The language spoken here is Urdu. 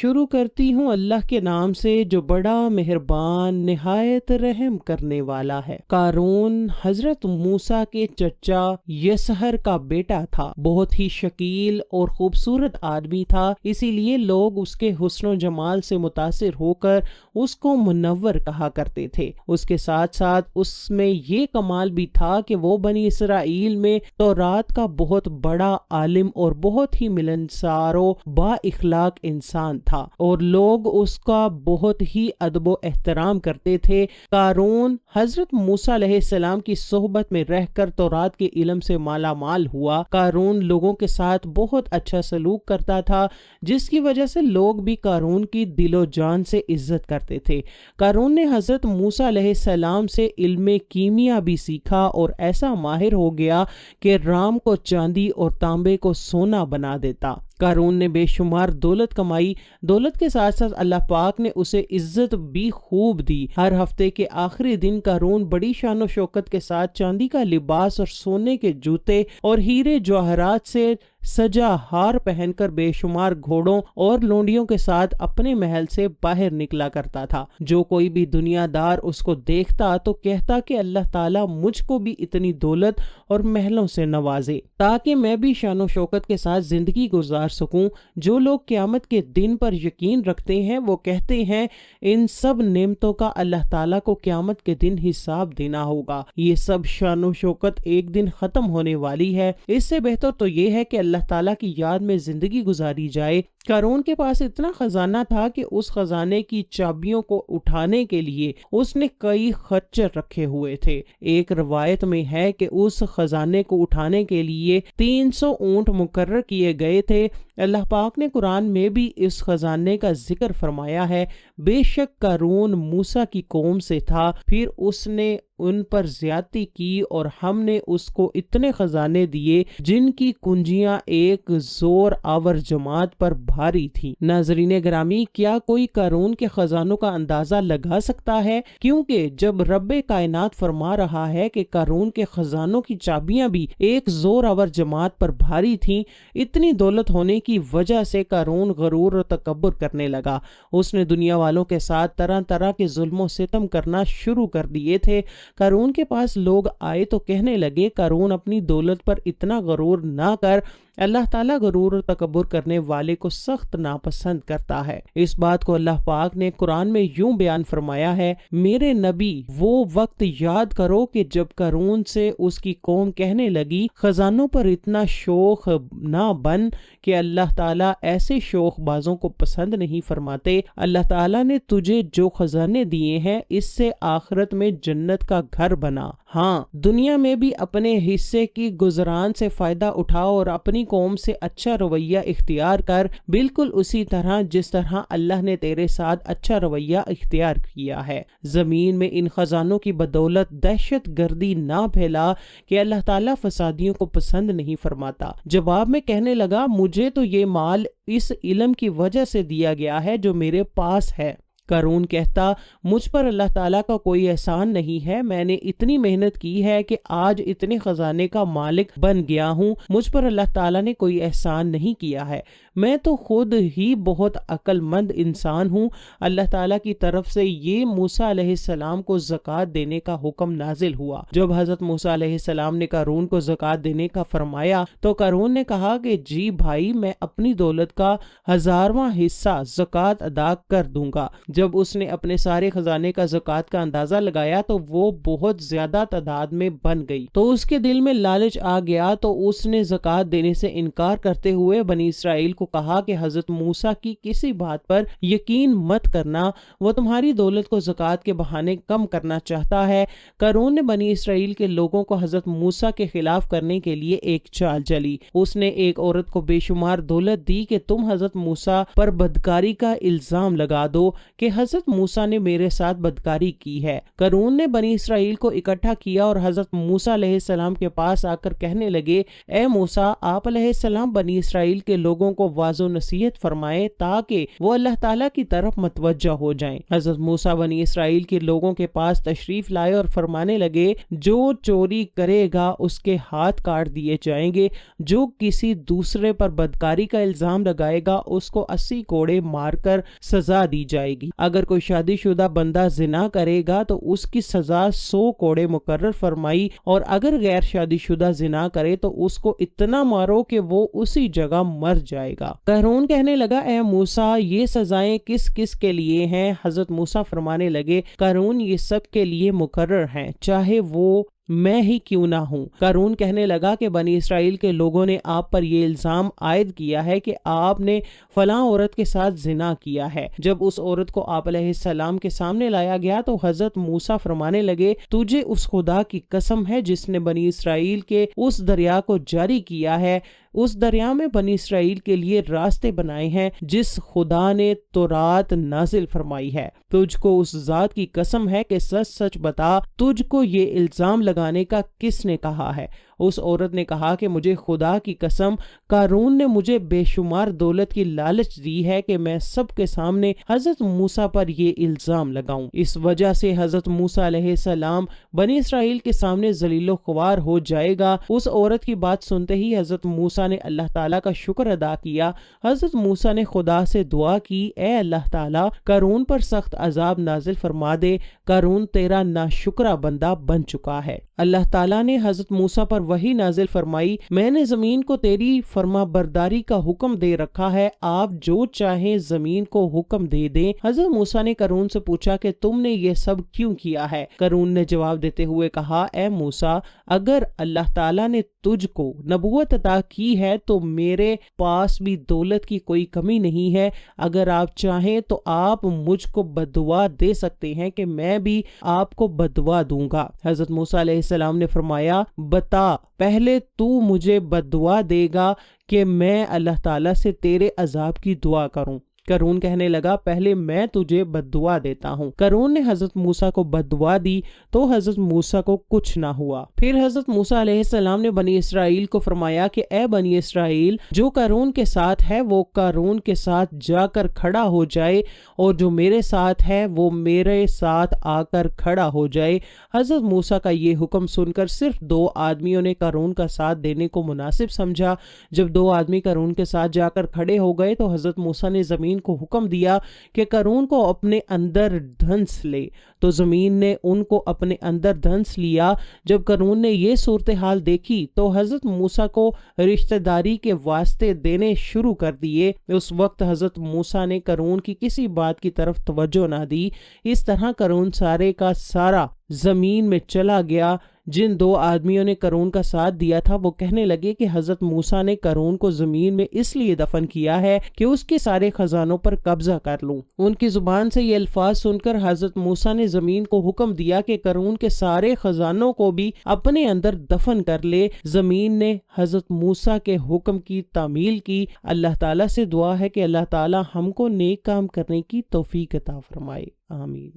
شروع کرتی ہوں اللہ کے نام سے جو بڑا مہربان نہایت رحم کرنے والا ہے۔ قارون حضرت موسیٰ کے چچا یسہر کا بیٹا تھا، بہت ہی شکیل اور خوبصورت آدمی تھا، اسی لیے لوگ اس کے حسن و جمال سے متاثر ہو کر اس کو منور کہا کرتے تھے۔ اس کے ساتھ ساتھ اس میں یہ کمال بھی تھا کہ وہ بنی اسرائیل میں تورات کا بہت بڑا عالم اور بہت ہی ملنسار و با اخلاق انسان تھا، اور لوگ اس کا بہت ہی ادب و احترام کرتے تھے۔ قارون حضرت موسیٰ علیہ السلام کی صحبت میں رہ کر تورات کے علم سے مالا مال ہوا۔ قارون لوگوں کے ساتھ بہت اچھا سلوک کرتا تھا، جس کی وجہ سے لوگ بھی قارون کی دل و جان سے عزت کرتے تھے۔ قارون نے حضرت موسیٰ علیہ السلام سے علم کیمیا بھی سیکھا اور ایسا ماہر ہو گیا کہ رام کو چاندی اور تانبے کو سونا بنا دیتا۔ قارون نے بے شمار دولت کمائی، دولت کے ساتھ ساتھ اللہ پاک نے اسے عزت بھی خوب دی۔ ہر ہفتے کے آخری دن قارون بڑی شان و شوکت کے ساتھ چاندی کا لباس اور سونے کے جوتے اور ہیرے جواہرات سے سجا ہار پہن کر بے شمار گھوڑوں اور لونڈیوں کے ساتھ اپنے محل سے باہر نکلا کرتا تھا۔ جو کوئی بھی دنیا دار اس کو دیکھتا تو کہتا کہ اللہ تعالیٰ مجھ کو بھی اتنی دولت اور محلوں سے نوازے تاکہ میں بھی شان و شوکت کے ساتھ زندگی گزار سکوں۔ جو لوگ قیامت کے دن پر یقین رکھتے ہیں وہ کہتے ہیں ان سب نعمتوں کا اللہ تعالیٰ کو قیامت کے دن حساب دینا ہوگا۔ یہ سب شان و شوکت ایک دن ختم ہونے والی ہے، اس سے بہتر تو یہ ہے کہ اللہ تعالیٰ کی یاد میں زندگی گزاری جائے۔ قارون کے پاس اتنا خزانہ تھا کہ اس خزانے کی چابیوں کو اٹھانے کے لیے اس نے کئی خچر رکھے ہوئے تھے۔ ایک روایت میں ہے کہ اس خزانے کو اٹھانے کے لیے 300 اونٹ مقرر کیے گئے تھے۔ اللہ پاک نے قرآن میں بھی اس خزانے کا ذکر فرمایا ہے، بے شک قارون موسیٰ کی قوم سے تھا، پھر اس نے ان پر زیادتی کی اور ہم نے اس کو اتنے خزانے دیے جن کی کنجیاں ایک زور آور جماعت پر بھاری تھی۔ ناظرین گرامی، کیا کوئی قارون کے خزانوں کا اندازہ لگا سکتا ہے؟ کیونکہ جب رب کائنات فرما رہا ہے کہ قارون کے خزانوں کی چابیاں بھی ایک زور آور جماعت پر بھاری تھیں، اتنی دولت ہونے کی وجہ سے قارون غرور و تکبر کرنے لگا۔ اس نے دنیا والوں کے ساتھ طرح طرح کے ظلم و ستم کرنا شروع کر دیے تھے۔ قارون کے پاس لوگ آئے تو کہنے لگے، قارون اپنی دولت پر اتنا غرور نہ کر، اللہ تعالیٰ غرور و تکبر کرنے والے کو سخت ناپسند کرتا ہے۔ اس بات کو اللہ پاک نے قرآن میں یوں بیان فرمایا ہے، میرے نبی وہ وقت یاد کرو کہ جب قارون سے اس کی قوم کہنے لگی خزانوں پر اتنا شوخ نہ بن کہ اللہ تعالیٰ ایسے شوخ بازوں کو پسند نہیں فرماتے۔ اللہ تعالیٰ نے تجھے جو خزانے دیے ہیں اس سے آخرت میں جنت کا گھر بنا۔ ہاں، دنیا میں بھی اپنے حصے کی گزران سے فائدہ اٹھاؤ اور اپنی قوم سے اچھا رویہ اختیار کر، بالکل اسی طرح جس طرح اللہ نے تیرے ساتھ اچھا رویہ اختیار کیا ہے۔ زمین میں ان خزانوں کی بدولت دہشت گردی نہ پھیلا کہ اللہ تعالیٰ فسادیوں کو پسند نہیں فرماتا۔ جواب میں کہنے لگا، مجھے تو یہ مال اس علم کی وجہ سے دیا گیا ہے جو میرے پاس ہے۔ قارون کہتا، مجھ پر اللہ تعالیٰ کا کوئی احسان نہیں ہے، میں نے اتنی محنت کی ہے کہ آج اتنے خزانے کا مالک بن گیا ہوں، مجھ پر اللہ تعالیٰ نے کوئی احسان نہیں کیا ہے، میں تو خود ہی بہت عقل مند انسان ہوں۔ اللہ تعالیٰ کی طرف سے یہ موسیٰ علیہ السلام کو زکوٰۃ دینے کا حکم نازل ہوا۔ جب حضرت موسیٰ علیہ السلام نے قارون کو زکوٰۃ دینے کا فرمایا تو قارون نے کہا کہ جی بھائی، میں اپنی دولت کا 1000واں حصہ زکوٰۃ ادا کر دوں گا۔ جب اس نے اپنے سارے خزانے کا زکوٰۃ کا اندازہ لگایا تو وہ بہت زیادہ تعداد میں بن گئی، تو اس کے دل میں لالچ آ گیا، تو اس نے زکوٰۃ دینے سے انکار کرتے ہوئے بنی اسرائیل کو کہا کہ حضرت موسیٰ کی کسی بات پر یقین مت کرنا، وہ تمہاری دولت کو زکوٰۃ کے بہانے کم کرنا چاہتا ہے۔ قارون نے بنی اسرائیل کے لوگوں کو حضرت موسیٰ کے خلاف کرنے کے لیے ایک چال چلی۔ اس نے ایک عورت کو بے شمار دولت دی کہ تم حضرت موسیٰ پر بدکاری کا الزام لگا دو کہ حضرت موسیٰ نے میرے ساتھ بدکاری کی ہے۔ قارون نے بنی اسرائیل کو اکٹھا کیا اور حضرت موسیٰ علیہ السلام کے پاس آ کر کہنے لگے، اے موسیٰ، آپ علیہ السلام بنی اسرائیل کے لوگوں کو واضح نصیحت فرمائے تاکہ وہ اللہ تعالیٰ کی طرف متوجہ ہو جائیں۔ حضرت موسیٰ بنی اسرائیل کے لوگوں کے پاس تشریف لائے اور فرمانے لگے، جو چوری کرے گا اس کے ہاتھ کاٹ دیے جائیں گے، جو کسی دوسرے پر بدکاری کا الزام لگائے گا اس کو 80 کوڑے مار کر سزا دی جائے گی۔ اگر کوئی شادی شدہ بندہ زنا کرے گا تو اس کی سزا 100 کوڑے مقرر فرمائی، اور اگر غیر شادی شدہ زنا کرے تو اس کو اتنا مارو کہ وہ اسی جگہ مر جائے گا۔ قارون کہنے لگا، اے موسیٰ، یہ سزائیں کس کس کے لیے ہیں؟ حضرت موسیٰ فرمانے لگے، قارون، یہ سب کے لیے مقرر ہیں، چاہے وہ میں ہی کیوں نہ ہوں۔ قارون کہنے لگا کہ بنی اسرائیل کے لوگوں نے آپ پر یہ الزام عائد کیا ہے کہ آپ نے فلاں عورت کے ساتھ زنا کیا ہے۔ جب اس عورت کو آپ علیہ السلام کے سامنے لایا گیا تو حضرت موسیٰ فرمانے لگے، تجھے اس خدا کی قسم ہے جس نے بنی اسرائیل کے اس دریا کو جاری کیا ہے، اس دریا میں بنی اسرائیل کے لیے راستے بنائے ہیں جس خدا نے تورات نازل فرمائی ہے۔ تجھ کو اس ذات کی قسم ہے کہ سچ سچ بتا، تجھ کو یہ الزام لگانے کا کس نے کہا ہے؟ اس عورت نے کہا کہ مجھے خدا کی قسم، قارون نے مجھے بے شمار دولت کی لالچ دی ہے کہ میں سب کے سامنے حضرت موسیٰ پر یہ الزام لگاؤں۔ اس وجہ سے حضرت موسیٰ علیہ السلام بنی اسرائیل کے سامنے ذلیل و خوار ہو جائے گا۔ اس عورت کی بات سنتے ہی حضرت موسیٰ نے اللہ تعالیٰ کا شکر ادا کیا۔ حضرت موسیٰ نے خدا سے دعا کی، اے اللہ تعالیٰ، قارون پر سخت عذاب نازل فرما دے، قارون تیرا ناشکرہ بندہ بن چکا ہے۔ اللہ تعالیٰ نے حضرت موسیٰ پر وحی نازل فرمائی، میں نے زمین کو تیری فرما برداری کا حکم دے رکھا ہے، آپ جو چاہیں زمین کو حکم دے دیں۔ حضرت موسیٰ نے قارون سے پوچھا کہ تم نے یہ سب کیوں کیا ہے؟ قارون نے جواب دیتے ہوئے کہا، اے موسیٰ، اگر اللہ تعالیٰ نے تجھ کو نبوت عطا کی ہے تو میرے پاس بھی دولت کی کوئی کمی نہیں ہے، اگر آپ چاہیں تو آپ مجھ کو بددعا دے سکتے ہیں کہ میں بھی آپ کو بددعا دوں گا۔ حضرت موسیٰ علیہ السلام نے فرمایا، بتا، پہلے تو مجھے بددعا دے گا کہ میں اللہ تعالیٰ سے تیرے عذاب کی دعا کروں؟ قارون کہنے لگا، پہلے میں تجھے بددعا دیتا ہوں۔ قارون نے حضرت موسیٰ کو بددعا دی تو حضرت موسیٰ کو کچھ نہ ہوا۔ پھر حضرت موسیٰ علیہ السلام نے بنی اسرائیل کو فرمایا کہ اے بنی اسرائیل، جو قارون کے ساتھ ہے وہ قارون کے ساتھ جا کر کھڑا ہو جائے، اور جو میرے ساتھ ہے وہ میرے ساتھ آ کر کھڑا ہو جائے۔ حضرت موسیٰ کا یہ حکم سن کر صرف 2 آدمیوں نے قارون کا ساتھ دینے کو مناسب سمجھا۔ جب 2 آدمی قارون کے ساتھ جا کر کھڑے ہو گئے تو حضرت موسیٰ نے زمین کو حکم دیا کہ قارون کو اپنے اندر دھنس لے، تو زمین نے ان کو اپنے اندر دھنس لیا۔ جب قارون نے یہ صورتحال دیکھی تو حضرت موسیٰ کو رشتہ داری کے واسطے دینے شروع کر دیے۔ اس وقت حضرت موسیٰ نے قارون کی کسی بات کی طرف توجہ نہ دی۔ اس طرح قارون سارے کا سارا زمین میں چلا گیا۔ جن 2 آدمیوں نے قارون کا ساتھ دیا تھا وہ کہنے لگے کہ حضرت موسیٰ نے قارون کو زمین میں اس لیے دفن کیا ہے کہ اس کے سارے خزانوں پر قبضہ کر لوں۔ ان کی زبان سے یہ الفاظ سن کر حضرت موسیٰ نے زمین کو حکم دیا کہ قارون کے سارے خزانوں کو بھی اپنے اندر دفن کر لے۔ زمین نے حضرت موسیٰ کے حکم کی تعمیل کی۔ اللہ تعالیٰ سے دعا ہے کہ اللہ تعالیٰ ہم کو نیک کام کرنے کی توفیق عطا فرمائے، آمین۔